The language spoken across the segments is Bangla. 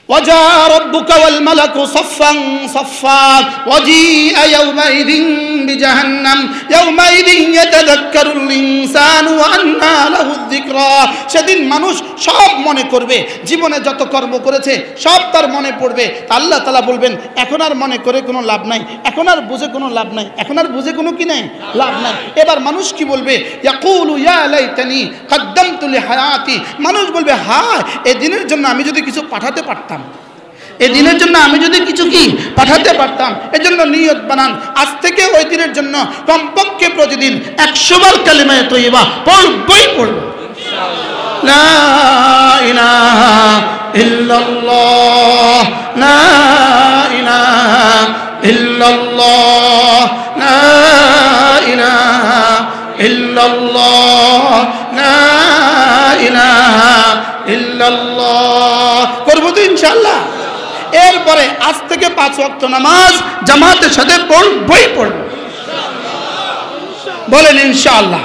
وجاء ربك والملك صفا صفا وجيء يومئذ بجهنم يومئذ يتذكر الإنسان وأنى له الذكرى সেদিন মানুষ সব মনে করবে জীবনে যত কর্ম করেছে সব তার মনে পড়বে আল্লাহ তাআলা বলবেন এখন আর মনে করে কোনো লাভ নাই এখন আর বুঝে কোনো লাভ নাই এখন আর বুঝে কোনো কি নাই লাভ নাই এবার মানুষ কি বলবে ইয়াকুলু ইয়া লাইতানি কদ্দামতু লিহায়াতি মানুষ বলবে হায় এই দিনের জন্য আমি যদি কিছু পাঠাতে পারতাম এই দিনের জন্য আমি যদি কিছু কি পাঠাতে পারতাম এজন্য নিয়ত বানান আজ থেকে ওই দিনের জন্য কমপক্ষে প্রতিদিন 100 বার কালিমায়ে তয়্যিবা পড়বই পড়ব ইনশাআল্লাহ লা ইলাহা ইল্লাল্লাহ লা ইলাহা ইল্লাল্লাহ লা ইলাহা ইল্লাল্লাহ লা ইলাহা ইল্লাল্লাহ করব তো ইনশাআল্লাহ এরপরে আজ থেকে 5 ওয়াক্ত নামাজ জামাতের সাথে পড়বই পড়ব বলেন ইনশাআল্লাহ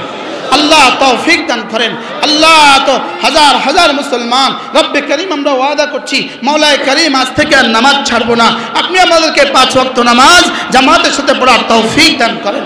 আল্লাহ তৌফিক দান করেন আল্লাহ তো হাজার হাজার মুসলমান রব্বে করিম আমরা ওয়াদা করছি মাওলায়ে করিম আজ থেকে আর নামাজ ছাড়বো না আপনি আমাদেরকে 5 ওয়াক্ত নামাজ জামাতের সাথে পড়ার তৌফিক দান করেন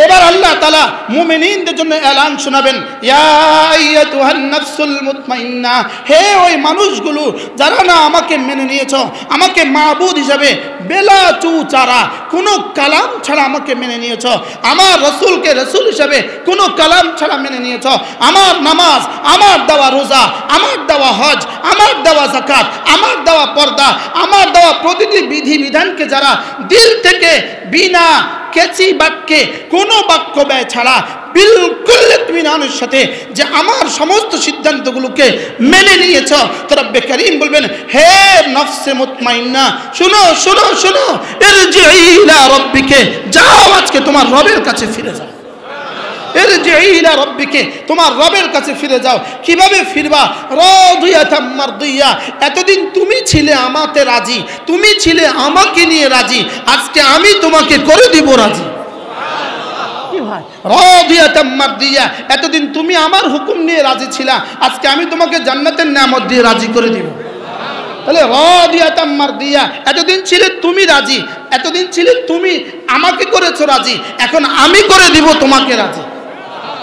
এবার আল্লাহ তাআলা মুমিনদের জন্য এলান শোনাবেন ইয়া আইয়াতুহান নাফসুল মুতমাইন্না হে ওই মানুষগুলো যারা না আমাকে মেনে নিয়েছো আমাকে মাবুদ হিসেবে বেলা চুচারা কোনো কালাম ছাড়া আমাকে মেনে নিয়েছো আমার রাসূলকে রাসূল হিসেবে কোনো কালাম ছাড়া মেনে নিয়েছো আমার নামাজ আমার দেওয়া রোজা আমার দেওয়া হজ আমার দেওয়া যাকাত আমার দেওয়া পর্দা আমার দেওয়া প্রতিটি বিধি বিধানকে যারা দিল থেকে বিনা কেচি বাক্যে কোনো বাক্য ব্যয় ছাড়া বিলকুল ইতমিনানের সাথে যে আমার সমস্ত সিদ্ধান্তগুলোকে মেনে নিয়েছ তো রব্বে করিম বলবেন হে নফসে মুতমাইন্না শুনো শুনো শুনো ইরজিই ইলা রাব্বিকে যাও আজকে তোমার রবের কাছে ফিরে যাও ইরজিই ইলা রাব্বিকে তোমার রবের কাছে ফিরে যাও কিভাবে ফিরবা রাদিয়াতাম মারদিয়া এতদিন তুমি ছিলে আমাতে রাজি তুমি ছিলে আমাকে নিয়ে রাজি আজকে আমি তোমাকে করে দিব রাজি কি ভাই রাদিয়াতাম মারদিয়া এতদিন তুমি আমার হুকুম নিয়ে রাজি ছিলা আজকে আমি তোমাকে জান্নাতের নিয়ামত দিয়ে রাজি করে দিব তাহলে রাদিয়াতাম মারদিয়া এতদিন ছিলে তুমি রাজি এতদিন ছিলে তুমি আমাকে করেছো রাজি এখন আমি করে দিব তোমাকে রাজি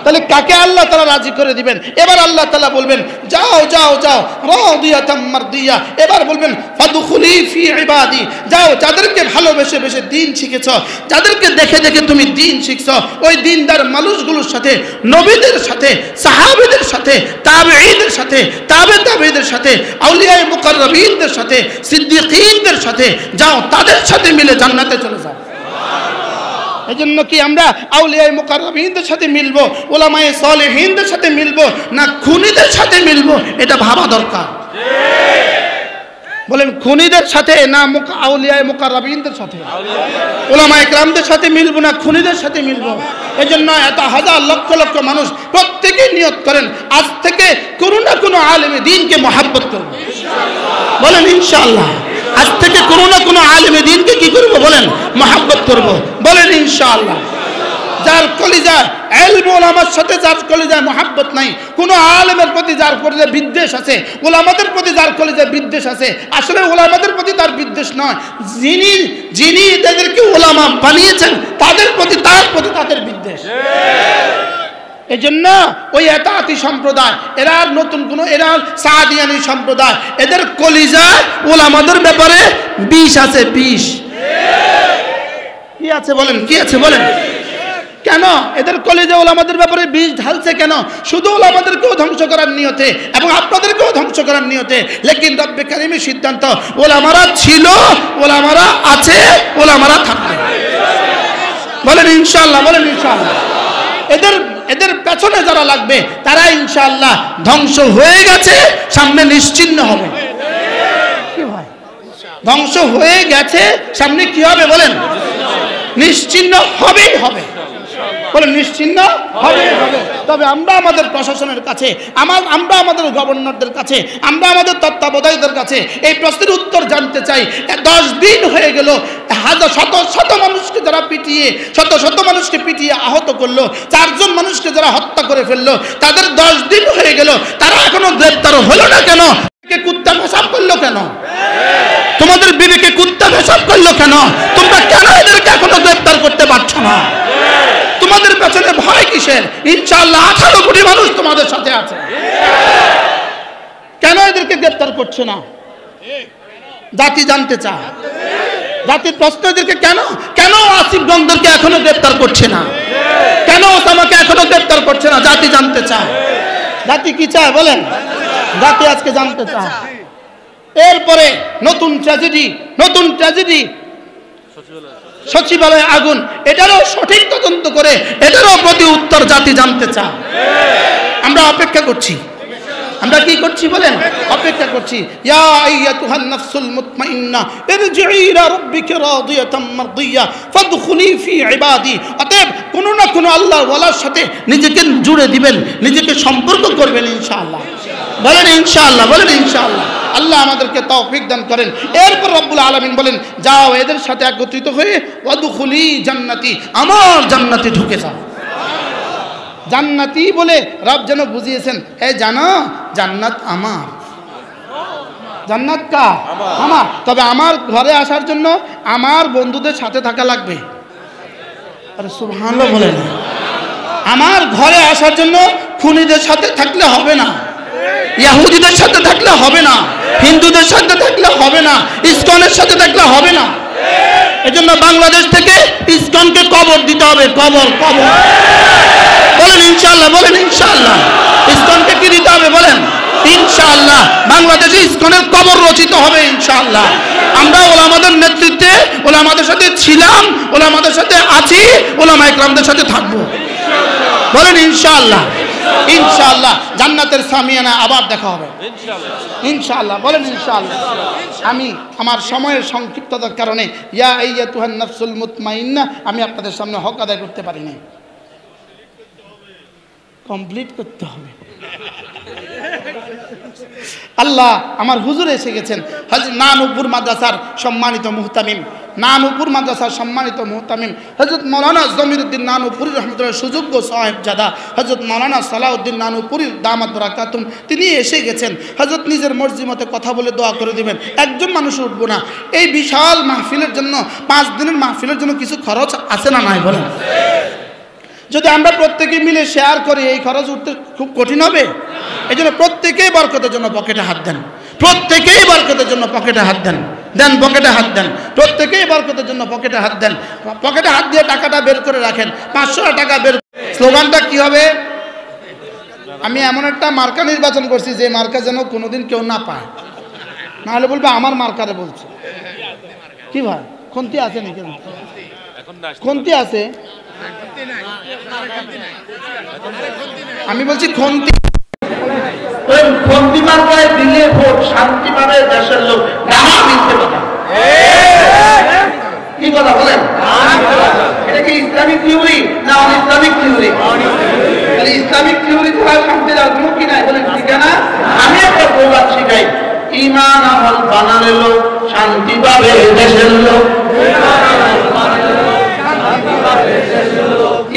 তাহলে কাকে আল্লাহ তাআলা রাজি করে দিবেন এবার আল্লাহ তাআলা বলবেন যাও যাও যাও রাদিয়াতাম মারদিয়া এবার বলবেন ফাদখুলি ফি ইবাদি যাও যাদেরকে ভালোবেসে বেশে দ্বীন শিখেছো যাদেরকে দেখে দেখে তুমি দ্বীন শিখছো ওই দ্বীনদার মানুষগুলোর সাথে নবীদের সাথে সাহাবীদের সাথে তাবেঈদের সাথে তাবেঈদের সাথে আউলিয়ায়ে মুকাররবিনদের সাথে সিদ্দিকীনদের সাথে যাও তাদের সাথে মিলে জান্নাতে চলে যাও এজন্য কি আমরা আউলিয়ায়ে মুকাররবিনদের সাথে মিলবো উলামায়ে সালেহিনদের সাথে মিলবো না খুনিদের সাথে মিলবো এটা ভাবা দরকার বলেন খুনিদের সাথে না আউলিয়ায়ে মুকাররবিনদের সাথে উলামায়ে কেরামদের সাথে মিলবো না খুনিদের সাথে মিলবো এজন্য এত হাজার লক্ষ লক্ষ মানুষ প্রত্যেকই নিয়ত করেন আজ থেকে কোনো না কোনো আলেমে দ্বীনকে মহব্বত করব ইনশাআল্লাহ বলেন ইনশাআল্লাহ আজ থেকে কোনো না কোনো আলেমে দ্বীনকে কি করব বলেন মহব্বত করব বলেন ইনশাআল্লাহ যার কলিজায় ইলম উলামার সাথে যার কলিজায় মহব্বত নাই কোন আলেমের প্রতি যার কলিজায় বিদ্বেষ আছে উলামাদের প্রতি যার কলিজায় বিদ্বেষ আছে আসলে উলামাদের প্রতি তার বিদ্বেষ নয় যিনি তাদেরকে উলামা বানিয়েছেন তাদের প্রতি তাদের বিদ্বেষ এজন্য ওই এতাতি সম্প্রদায় এরা নতুন কোন এরা সাদিয়ানি সম্প্রদায় এদের কলিজায় উলামাদের ব্যাপারে বিষ আছে বিষ কি আছে বলেন কি আছে বলেন কেন এদের কলিজা উলামাদের ব্যাপারে বিষ ঢালছে কেন শুধু উলামাদেরকেও ধ্বংস করার নিয়তে এবং আপনাদেরকেও ধ্বংস করার নিয়তে লেকিন রব্বে কারীমের সিদ্ধান্ত উলামারা ছিল উলামারা আছে উলামারা থাকবে বলেন ইনশাআল্লাহ বলেন ইনশাআল্লাহ এদের পেছনে যারা লাগবে তারা ইনশাআল্লাহ ধ্বংস হয়ে গেছে সামনে নিশ্চিহ্ন হবে কি ভাই ধ্বংস হয়ে গেছে সামনে কি হবে বলেন নিশ্চিহ্ন হবেই হবে বলেন নিশ্চিহ্ন হবে হবে তবে আমরা আমাদের প্রশাসনের কাছে আমরা আমাদের গভর্নরদের কাছে আমরা আমাদের তত্ত্বাবধায়কদের কাছে এই প্রশ্নের উত্তর জানতে চাই 10 দিন হয়ে গেল শত মানুষকে যারা পিটিয়ে শত মানুষকে পিটিয়ে আহত করলো 4 জন মানুষকে যারা হত্যা করে ফেললো তাদের 10 দিন হয়ে গেল তারা এখনো গ্রেফতার হলো না কেন কুত্তা পেশাব করলো কেন কেন? তোমাদের বিবেকে কুত্তা পেশাব করলো কেন? তোমরা কেন এদেরকে এখনো গ্রেফতার করতে পারছো না? তোমাদের পেছনে ভয় কিসের? ইনশাআল্লাহ 18 কোটি মানুষ তোমাদের সাথে আছে। কেন এদেরকে গ্রেফতার করছে না? জাতি জানতে চায়। জাতির প্রশ্ন এদেরকে কেন আসিফ গঙ্গদেরকে এখনো গ্রেফতার করছে না? কেন ওসামাকে এখনো গ্রেফতার করছে না? জাতি জানতে চায়। জাতি কি চায় বলেন? জাতি আজকে জানতে চায়। এরপরে নতুন ট্র্যাজেডি সচিবালয়ে আগুন, এটারও সঠিক তদন্ত করে এটারও প্রতি উত্তর জাতি জানতে চায়। আমরা অপেক্ষা করছি। আমরা কি করছি বলেন? অপেক্ষা করছি। ইয়া আইয়াতুহান নাফসুল মুতমাইন্না ইরজিই ইলা রাব্বিকা রাদিয়াতাম মারদিয়া ফাদখুলি ফি ইবাদি। অতএব কোনো না কোনো আল্লাহর ওয়ালার সাথে নিজেকে জুড়ে দিবেন, নিজেকে সম্পর্ক করবেন ইনশাআল্লাহ। বলেন ইনশাআল্লাহ, বলেন ইনশাআল্লাহ। আল্লাহ আমাদেরকে তৌফিক দান করেন। এরপর রব্বুল আলামিন বলেন, যাও এদের সাথে একত্রিত হয়ে ওয়াদখুলি জান্নাতি, আমার জান্নাতে ঢুকে যাও। জান্নাতি বলে রব যেন বুঝিয়েছেন, এই জানো জান্নাত আমার। জান্নাত কার? আমার। তবে আমার ঘরে আসার জন্য আমার বন্ধুদের সাথে থাকা লাগবে। আরে সুবহানাল্লাহ বলেন। আমার ঘরে আসার জন্য খুনিদের সাথে থাকলে হবে না, ইহুদিদের সাথে থাকলে হবে না, হিন্দুদের সাথে থাকলে হবে না, ইসকনের সাথে থাকলে হবে না। এজন্য বাংলাদেশ থেকে ইসকনকে কবর দিতে হবে। কবর বলেন ইনশাআল্লাহ, বলেন ইনশাআল্লাহ। ইসকনকে কি দিতে হবে বলেন? ইনশাআল্লাহ বাংলাদেশে ইসকনের কবর রচিত হবে ইনশাআল্লাহ। আমরা ওলামাদের নেতৃত্বে, ওলামাদের সাথে ছিলাম, ওলামাদের সাথে আছি, ওলামা ইকরামদের সাথে থাকবো। বলেন ইনশাআল্লাহ। ইনশাআল্লাহ জান্নাতের সামিয়ানা আবার দেখা হবে ইনশাআল্লাহ। বলেন ইনশাআল্লাহ। আমি আমার সময়ের সংক্ষিপ্ততার কারণে ইয়া আইয়াতুহান নাফসুল মুতমাইন্না আমি আপনাদের সামনে হক আদায় করতে পারিনি। কমপ্লিট করতে হবে। আল্লাহ আমার হুজুর এসে গেছেন, নানুপুর মাদ্রাসার সম্মানিত মুহতামিম, নানুপুর মাদ্রাসার সম্মানিত মুহতামিম হযরত মাওলানা জমিরউদ্দিন নানুপুরি রহমতুল্লাহ সুযোগ্য সাহেবজাদা হযরত মাওলানা সালাউদ্দিন নানুপুরি দামাত বারাকাতুম, তিনি এসে গেছেন। হযরত নিজের মর্জি মতে কথা বলে দোয়া করে দিবেন। একজন মানুষ উঠবো না। এই বিশাল মাহফিলের জন্য, 5 দিনের মাহফিলের জন্য কিছু খরচ আছে না নাই বলেন? যদি আমরা প্রত্যেকে মিলে শেয়ার করি এই খরচ উঠতে খুব কঠিন হবে। এই জন্য প্রত্যেকেই বরকতের জন্য পকেটে হাত দেন। প্রত্যেকেই বরকতের জন্য পকেটে হাত দেন। পকেটে হাত দেন। প্রত্যেকেই বরকতের জন্য পকেটে হাত দেন। পকেটে হাত দিয়ে টাকাটা বের করে রাখেন। 500 টাকা বের। স্লোগানটা কি হবে? আমি এমন একটা মার্কা নির্বাচন করছি যে মার্কা যেন কোনোদিন কেউ না পায়, না হলে বলবে আমার মার্কারে বলছে। কি ভাই খন্তি আছে নাকি? খন্তি আছে? আমি বলছি খন্তি। খন্তি মার্কায় দিলে ভোট শান্তি পাবে দেশের লোক। কি কথা বলেন? এটা কি ইসলামিক থিওরি না on Islamic theory? Islamic theory ছাড়া শান্তির আর কোনো কি নাই বলেন? ঠিক না? আমি একটা প্রবাদ শিখাই, ঈমান আমল বানালে লোক শান্তি পাবে দেশের লোক।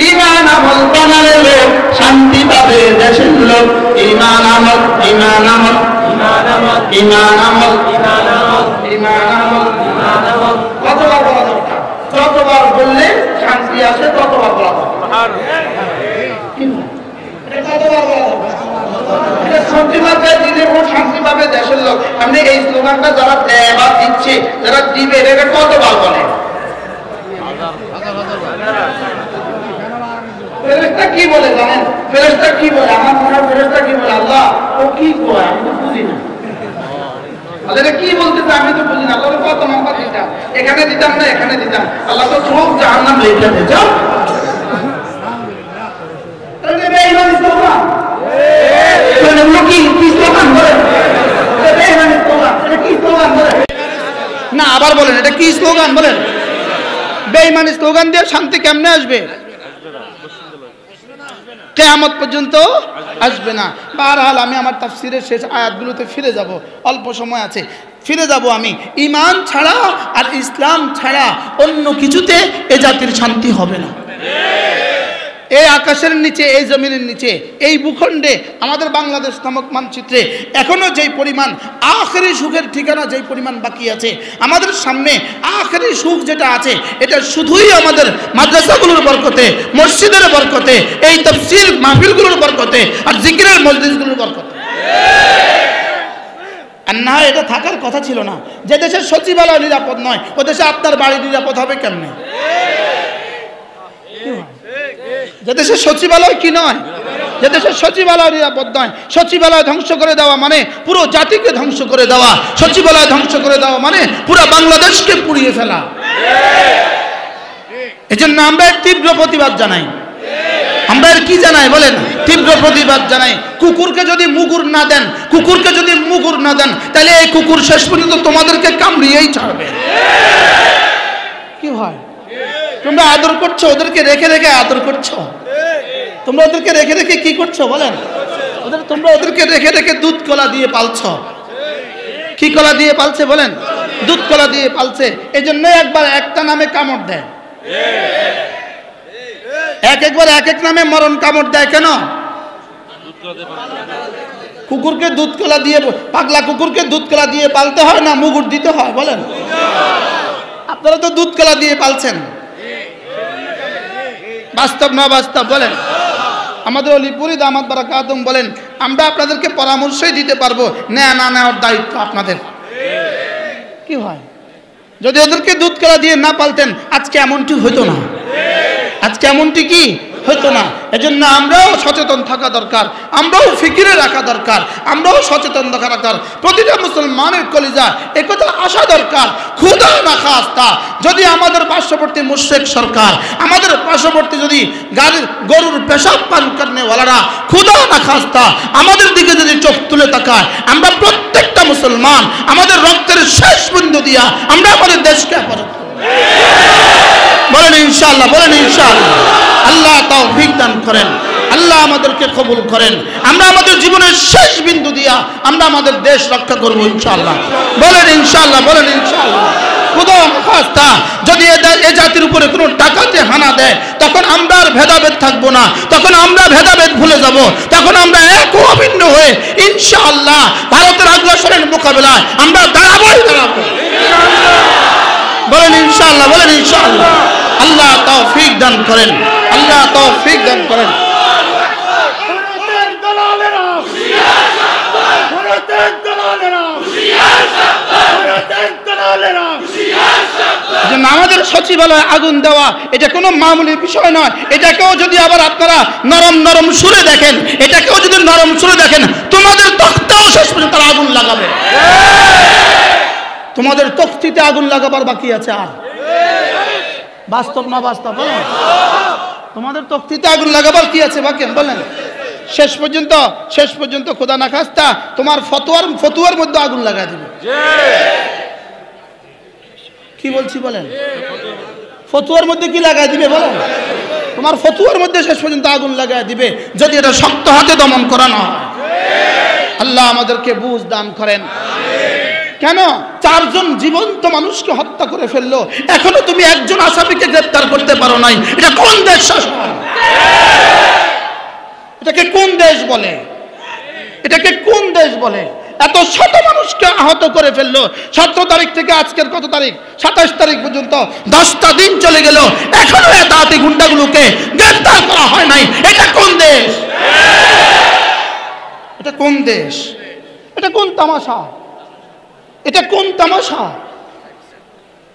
ঈমান আমল বানালে লোক শান্তি পাবে দেশের লোক। ঈমান আমল, ঈমান আমল, ঈমান আমল, ঈমান আমল, ঈমান আমল, ঈমান আমল, ঈমান আমল। কতবার বলা দরকার? যতবার বললে শান্তি আসে ততবার বলা দরকার। কতবার বলা দরকার? শান্তি পাবে দিলে ভোট শান্তি পাবে দেশের লোক। আপনি এই স্লোগানটা যারা দেয় বা দিচ্ছে, যারা দিবে, এটা কতবার বলে? ফেরেশতা কি বলে জানেন? ফেরেশতা কি বলে? আমার মনে হয় ফেরেশতা কি বলে, আল্লাহ ও কি কয় আমি তো বুঝি না। আল্লাহ এটা কি বলতেছে আমি তো বুঝি না। আল্লাহ কত নাম্বার দিতাম, এখানে দিতাম না এখানে দিতাম। আল্লাহ তো চোখ জাহান্নাম লেখা দে যাও। না আবার বলেন এটা কি স্লোগান বলেন? বেঈমানি স্লোগান দিয়ে শান্তি কেমনে আসবে? কিয়ামত পর্যন্ত আসবে না। বারহাল আমি আমার তাফসীরের শেষ আয়াতগুলোতে ফিরে যাব, অল্প সময় আছে, ফিরে যাব আমি। ঈমান ছাড়া আর ইসলাম ছাড়া অন্য কিছুতে এ জাতির শান্তি হবে না। এই আকাশের নিচে, এই জমিনের নিচে, এই ভূখণ্ডে, আমাদের বাংলাদেশ নামক মানচিত্রে এখনো যেই পরিমাণ আখেরি সুখের ঠিকানা যেই পরিমাণ বাকি আছে, আমাদের সামনে আখেরি সুখ যেটা আছে এটা শুধুই আমাদের মাদ্রাসাগুলোর বরকতে, মসজিদের বরকতে, এই তাফসীর মাহফিলগুলোর বরকতে আর জিকিরের মজলিসগুলোর বরকতে। আর না, এটা থাকার কথা ছিল না। যে দেশের সচিবালয় নিরাপদ নয়, ও দেশে আপনার বাড়ি নিরাপদ হবে কেমনে? যে দেশের সচিবালয় কি নয়, যে দেশের সচিবালয় নিরাপদ নয়, সচিবালয় ধ্বংস করে দেওয়া মানে পুরো জাতিকে ধ্বংস করে দেওয়া, সচিবালয় ধ্বংস করে দেওয়া মানে পুরো বাংলাদেশকে পুড়িয়ে ফেলা। এজন্য আমরা এর তীব্র প্রতিবাদ জানাই। আমরা এর কি জানাই বলেন? তীব্র প্রতিবাদ জানাই। কুকুরকে যদি মুগুর না দেন, কুকুরকে যদি মুগুর না দেন, তাহলে এই কুকুর শেষ পর্যন্ত তোমাদেরকে কামড়িয়েই ছাড়বে। কি হয়? তোমরা আদর করছো, ওদেরকে রেখে রেখে আদর করছো। তোমরা ওদেরকে রেখে রেখে কি করছো বলেন? তোমরা ওদেরকে রেখে রেখে দুধ কলা দিয়ে পালছো। কি কলা দিয়ে পালছে বলেন? দুধ কলা দিয়ে পালছে। এই জন্য একবার একটা নামে কামড় দেয়, একবার এক এক নামে মরণ কামড় দেয়। কেন? কুকুরকে দুধ কলা দিয়ে, পাগলা কুকুরকে দুধ কলা দিয়ে পালতে হয় না মুগুর দিতে হয় বলেন? আপনারা তো দুধ কলা দিয়ে পালছেন। বাস্তব না বাস্তব বলেন? আমাদের অলিপুরি দামাত বারাকাতুম বলেন, আমরা আপনাদেরকে পরামর্শই দিতে পারবো, না নেওয়ার দায়িত্ব আপনাদের। কি হয় যদি ওদেরকে দুধ কলা দিয়ে না পালতেন? আজকে এমনটি হইতো না, আজকে এমনটি কি হইতো না। এজন্য আমরাও সচেতন থাকা দরকার, আমরাও ফিকিরে রাখা দরকার, আমরাও সচেতন থাকা দরকার। প্রতিটা মুসলমানের কলিজা একথা আসা দরকার, খুদা না খাস্তা যদি আমাদের পার্শ্ববর্তী মুশরিক সরকার, আমাদের পার্শ্ববর্তী যদি গরুর পেশাব পান করনেওয়ালারা খুদা না খাস্তা আমাদের দিকে যদি চোখ তুলে তাকায়, আমরা প্রত্যেকটা মুসলমান আমাদের রক্তের শেষ বিন্দু দিয়া আমরা আমাদের দেশকে হেফাজত করব। বলেন ইনশাআল্লাহ, বলেন ইনশাআল্লাহ। আল্লাহ তৌফিক দান করেন, আল্লাহ আমাদেরকে কবুল করেন। আমরা আমাদের জীবনের শেষ বিন্দু দিয়া আমরা আমাদের দেশ রক্ষা করব ইনশাআল্লাহ। বলেন ইনশাআল্লাহ, বলেন ইনশাআল্লাহ। খুদা খাস্তা যদি এ জাতির উপরে কোনো ডাকাতে হানা দেয়, তখন আমরা আর ভেদাভেদ থাকবো না, তখন আমরা ভেদাভেদ ভুলে যাব, তখন আমরা এক ও অভিন্ন হয়ে ইনশাআল্লাহ ভারতের আগ্রাসনের মোকাবেলায় আমরা দাঁড়াবোই দাঁড়াবো। বলেন ইনশাআল্লাহ, বলেন ইনশাআল্লাহ। আল্লাহ তৌফিক দান করেন, আল্লাহ তৌফিক দান করেন। আমাদের সচিবালয়ে আগুন দেওয়া এটা কোনো মামুলি বিষয় নয়। এটাকেও যদি আবার আপনারা নরম নরম সুরে দেখেন, এটাকেও যদি নরম সুরে দেখেন, তোমাদের তখতেও শেষ পর্যন্ত তারা আগুন লাগাবে। তোমাদের তখতিতে আগুন লাগাবার বাকি আছে আর? বাস্তব না বাস্তব বলেন? তোমাদের তখতিতে আগুন লাগাবার কি আছে বাকি বলেন? শেষ পর্যন্ত খোদা না খাস্তা তোমার ফতুয়ার মধ্যে আগুন লাগাই দিবে। কি বলছি বলেন? ফতুয়ার মধ্যে কি লাগাই দিবে বলেন? তোমার ফতুয়ার মধ্যে শেষ পর্যন্ত আগুন লাগাই দিবে, যদি এটা শক্ত হাতে দমন করা না হয়। আল্লাহ আমাদেরকে বুঝ দান করেন। কেন 4 জন জীবন্ত মানুষকে হত্যা করে ফেললো, এখনো তুমি একজন আসামিকে গ্রেফতার করতে পারো নাই? এটা কোন দেশ শাসন? এটাকে কোন দেশ বলে? এটাকে কোন দেশ বলে? এত শত মানুষকে আহত করে ফেললো। 17 তারিখ থেকে আজকের কত তারিখ? 27 তারিখ পর্যন্ত 10টা দিন চলে গেল, এখনো এত হাতি গুন্ডাগুলোকে গ্রেফতার করা হয় নাই। এটা কোন দেশ? এটা কোন দেশ? এটা কোন তামাশা? এটা কোন তামাশা?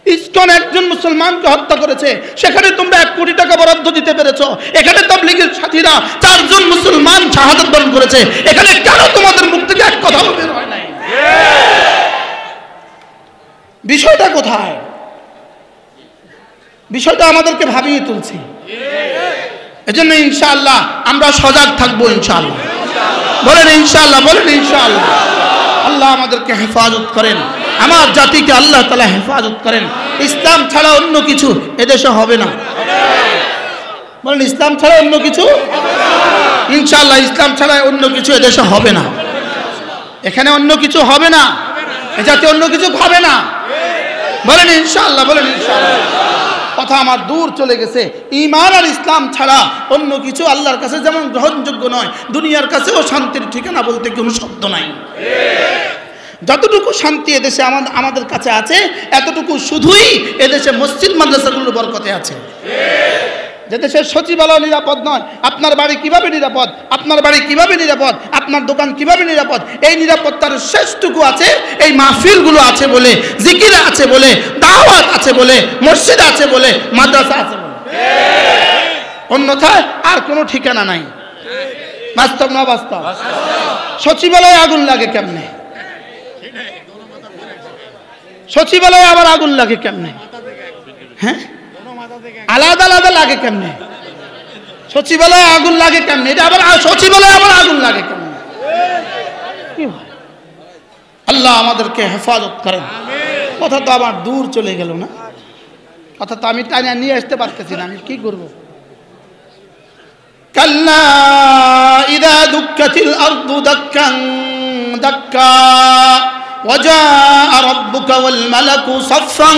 ইসকন একজন মুসলমানকে হত্যা করেছে, সেখানে তোমরা 1 কোটি টাকা বরাদ্দ দিতে পেরেছো। এখানে তাবলীগের সাথীরা 4 জন মুসলমান শাহাদাত বরণ করেছে, এখানে কেন তোমাদের মুখ থেকে এক কথাও বের হয় নাই? বিষয়টা কোথায়? বিষয়টা আমাদেরকে ভাবিয়ে তুলছে। এজন্য ইনশাআল্লাহ আমরা সজাগ থাকবো ইনশাআল্লাহ। বলেন ইনশাআল্লাহ, বলেন ইনশাআল্লাহ। আল্লাহ আমাদেরকে হেফাজত করেন, আমার জাতিকে আল্লাহ তাআলা হেফাজত করেন। ইসলাম ছাড়া অন্য কিছু এদেশে হবে না। বলেন ইসলাম ছাড়া অন্য কিছু ইনশাআল্লাহ, ইসলাম ছাড়া অন্য কিছু এদেশে হবে না। এখানে অন্য কিছু হবে না, এ জাতি অন্য কিছু হবে না। বলেন ইনশাআল্লাহ, বলেন ইনশাআল্লাহ। কথা আমার দূর চলে গেছে। ঈমান আর ইসলাম ছাড়া অন্য কিছু আল্লাহর কাছে যেমন গ্রহণযোগ্য নয়, দুনিয়ার কাছেও শান্তির ঠিকানা বলতে কোনো শব্দ নাই। যতটুকু শান্তি এদেশে আমাদের কাছে আছে, এতটুকু শুধুই এদেশে মসজিদ মাদ্রাসাগুলোর বরকতে আছে। যে দেশের সচিবালয় নিরাপদ নয়, আপনার বাড়ি কিভাবে নিরাপদ, আপনার বাড়ি কিভাবে নিরাপদ, আপনার দোকান কিভাবে নিরাপদ, এই নিরাপত্তার শেষটুকু আছে এই মাহফিলগুলো আছে বলে, জিকির আছে বলে, দাওয়াত আছে বলে, মসজিদ আছে বলে, মাদ্রাসা আছে বলে। অন্যথায় আর কোনো ঠিকানা নাই। বাস্তব না বাস্তব? সচিবালয়ে আগুন লাগে কেমনে? সচিবালয়ে আবার আগুন লাগে কেমনে? হ্যাঁ, আলাদা আলাদা লাগে কেমনে? সচিবালয়ে আগুন লাগে কেমনে? এটা আবার সচিবালয়ে আবার আগুন লাগে কেমনে? আল্লাহ আমাদেরকে হেফাজত করেন। কথা তো আবার দূর চলে গেল না, কথা তো আমি টাইনা নিয়ে আসতে পারতেছি না, আমি কি করবো? কাল্লা ইদা দুক্কাতিল আরদু দাক্কান দাক্কা وجاء ربك والملك صفا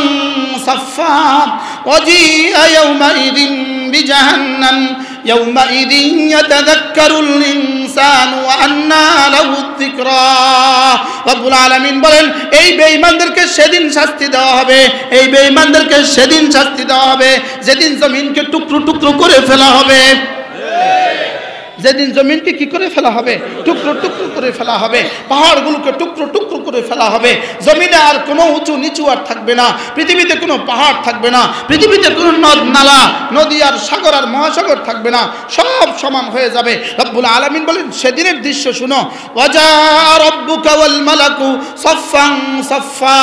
صفا وجيء يومئذ بجهنم يومئذ يتذكر الإنسان وأنى له الذكرى رب العالمين বলেন এই বেঈমানদেরকে সেদিন শাস্তি দেওয়া হবে, এই বেঈমানদেরকে সেদিন শাস্তি দেওয়া হবে যেদিন জমিনকে টুকরো টুকরো করে ফেলা হবে। যেদিন জমিনকে কি করে ফেলা হবে? টুকরো টুকরো করে ফেলা হবে। পাহাড়গুলোকে টুকরো টুকরো করে ফেলা হবে। জমিনে আর কোনো উঁচু নিচু আর থাকবে না, পৃথিবীতে কোনো পাহাড় থাকবে না, পৃথিবীতে কোনো নদ নালা, নদী আর সাগর আর মহাসাগর থাকবে না, সব সমান হয়ে যাবে। রব্বুল আলামিন বলেন সেদিনের দৃশ্য শুনো, ওয়াজা রব্বুকা ওয়াল মালাকু সাফফান সাফফা,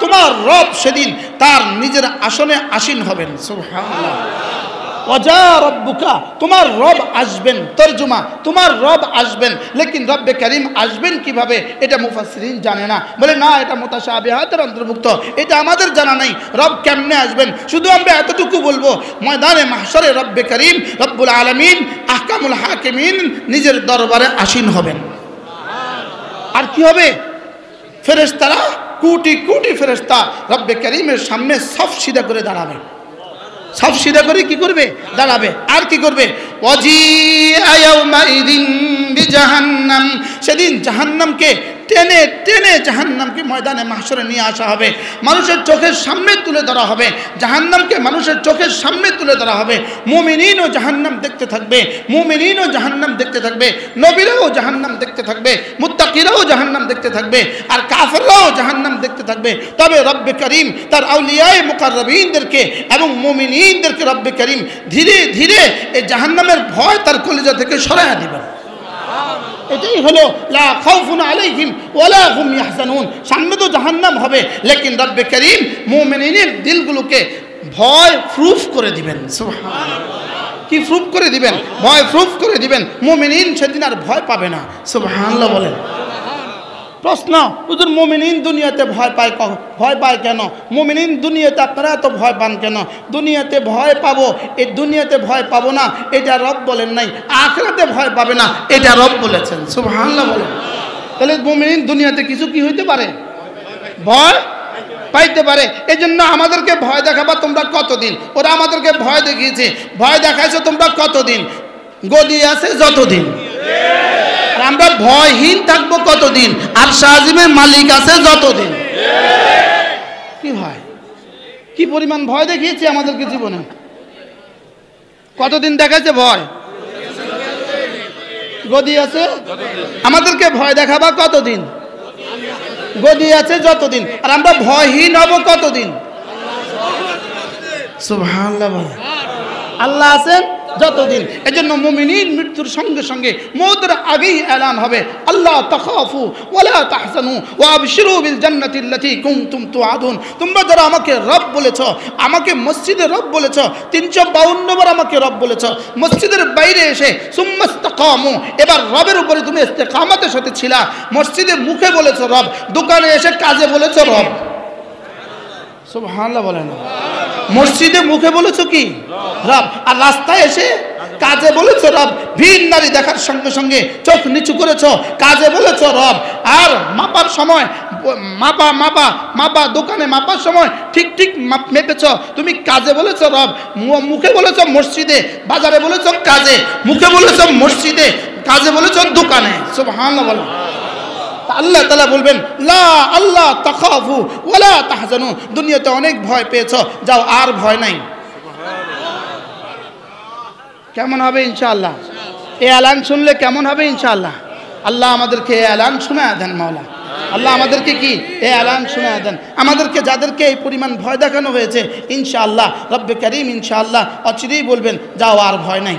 তোমার রব সেদিন তার নিজের আসনে আসীন হবেন। সুবহানাল্লাহ। ওয়াজা রব্বুকা, তোমার রব আসবেন। তরজমা, তোমার রব আসবেন। লেকিন রব্বে কারীম আসবেন কিভাবে এটা মুফাসসিরিন জানে না, বলে না এটা মুতাশাবিহাতের অন্তর্ভুক্ত, এটা আমাদের জানা নাই। রব কেমনে আসবেন শুধু আমরা এতটুকু বলবো, ময়দানে মাহশরে রব্বে কারীম রব্বুল আলামিন আহকামুল হাকিমিন নিজের দরবারে আসীন হবেন। আর কি হবে? ফেরেশতারা কোটি কোটি ফেরেশতা রব্বে কারীমের সামনে সফ সিধা করে দাঁড়াবে। সব সিধা করে কি করবে? দাঁড়াবে। আর কি করবে? ওয়াজিআ ইয়াউমাইযিন বিজাহান্নাম, সেদিন জাহান্নামকে টেনে টেনে জাহান্নামকে ময়দানে মাহশরে নিয়ে আসা হবে, মানুষের চোখের সামনে তুলে ধরা হবে। জাহান্নামকে মানুষের চোখের সামনে তুলে ধরা হবে। মুমিনিনও জাহান্নাম দেখতে থাকবে, মুমিনিনও জাহান্নাম দেখতে থাকবে, নবীরাও জাহান্নাম দেখতে থাকবে, মুত্তাকিরাও জাহান্নাম দেখতে থাকবে, আর কাফেররাও জাহান্নাম দেখতে থাকবে। তবে রব্বে করিম তার আউলিয়ায়ে মুকাররবিনদেরকে এবং মুমিনিনদেরকে রব্বে করিম ধীরে ধীরে এই জাহান্নামের ভয় তার কলিজা থেকে সরাইয়া দিবেন। এটাই হলো লা খাউফুন আলাইহিম ওয়ালা হুম ইয়াহজানুন। সামনে তো জাহান্নাম হবে, লেকিন রব্বে করিম মুমিনের দিলগুলোকে ভয় প্রুফ করে দিবেন। সুবহানাল্লাহ। কি প্রুফ করে দিবেন? ভয় প্রুফ করে দিবেন। মুমিন সেদিন আর ভয় পাবে না। সুবহানাল্লাহ বলেন। প্রশ্ন, হুজুর মুমিনিন দুনিয়াতে ভয় পায়, ভয় পায় কেন? মুমিনিন দুনিয়াতে আপনারা এত ভয় পান কেন? দুনিয়াতে ভয় পাবো, এই দুনিয়াতে ভয় পাবো না এটা রব বলেন নাই, আখিরাতে ভয় পাবে না এটা রব বলেছেন। সুবহানাল্লাহ বলেন। তাহলে মুমিনিন দুনিয়াতে কিছু কি হইতে পারে? ভয় পাইতে পারে। এই জন্য আমাদেরকে ভয় দেখাবা তোমরা কতদিন? ওরা আমাদেরকে ভয় দেখিয়েছে, ভয় দেখাইছো তোমরা কতদিন? গদি আছে যতদিন। আর আমরা ভয়হীন থাকবো কতদিন? আর শাহজিমের মালিক আছে যতদিন। কি ভয়, কি পরিমাণ ভয় দেখিয়েছে আমাদেরকে জীবনে? কতদিন দেখাইছে ভয়? গদি আছে, আমাদেরকে ভয় দেখাবা কতদিন? গদি আছে যতদিন। আর আমরা ভয়হীন হব কতদিন? সুবহানাল্লাহ। আল্লাহ আছেন যতদিন। এজন্য মুমিনিন মৃত্যুর সঙ্গে সঙ্গে মওতের আগেই এলান হবে, আল্লাহ তাখাফু ওয়ালা তাহজানু ওয়া আবশিরু বিল জান্নাতিল্লাতী কুনতুম তুআদুন। তোমরা যারা আমাকে রব বলেছো, আমাকে মসজিদে রব বলেছো, 352 বার আমাকে রব বলেছো, মসজিদের বাইরে এসে সুম্মাস্তাকামু, এবার রবের উপরে তুমি ইস্তেকামতের সাথে ছিলা। মসজিদে মুখে বলেছো রব, দোকানে এসে কাজে বলেছো রব। সুবহানাল্লাহ বলেন। মসজিদে মুখে বলেছো কি? রব। আর রাস্তায় এসে কাজে বলেছ রব, ভিন নারী দেখার সঙ্গে সঙ্গে চোখ নিচু করেছ, কাজে বলেছ রব। আর মাপার সময় মাপা দোকানে মাপার সময় ঠিক মেপেছ, তুমি কাজে বলেছ রব। মুখে বলেছ মসজিদে, বাজারে বলেছ কাজে, মুখে বলেছ মসজিদে, কাজে বলেছ দোকানে। সুবহানাল্লাহ বলো। আল্লাহ তাআলা বলবেন লা আল্লাহ তাখাফু ওয়ালা তাহজানু, দুনিয়াতে অনেক ভয় পেয়েছো, যাও আর ভয় নাই। কেমন হবে ইনশাআল্লাহ? এই এলান শুনলে কেমন হবে ইনশাআল্লাহ? আল্লাহ আমাদেরকে এই এলান শোনায় দেন মাওলা। আল্লাহ আমাদেরকে কি এই এলান শোনায় দেন। আমাদেরকে যাদেরকে এই পরিমাণ ভয় দেখানো হয়েছে ইনশাআল্লাহ রব্বে কারীম ইনশাআল্লাহ অচিরেই বলবেন যাও আর ভয় নাই।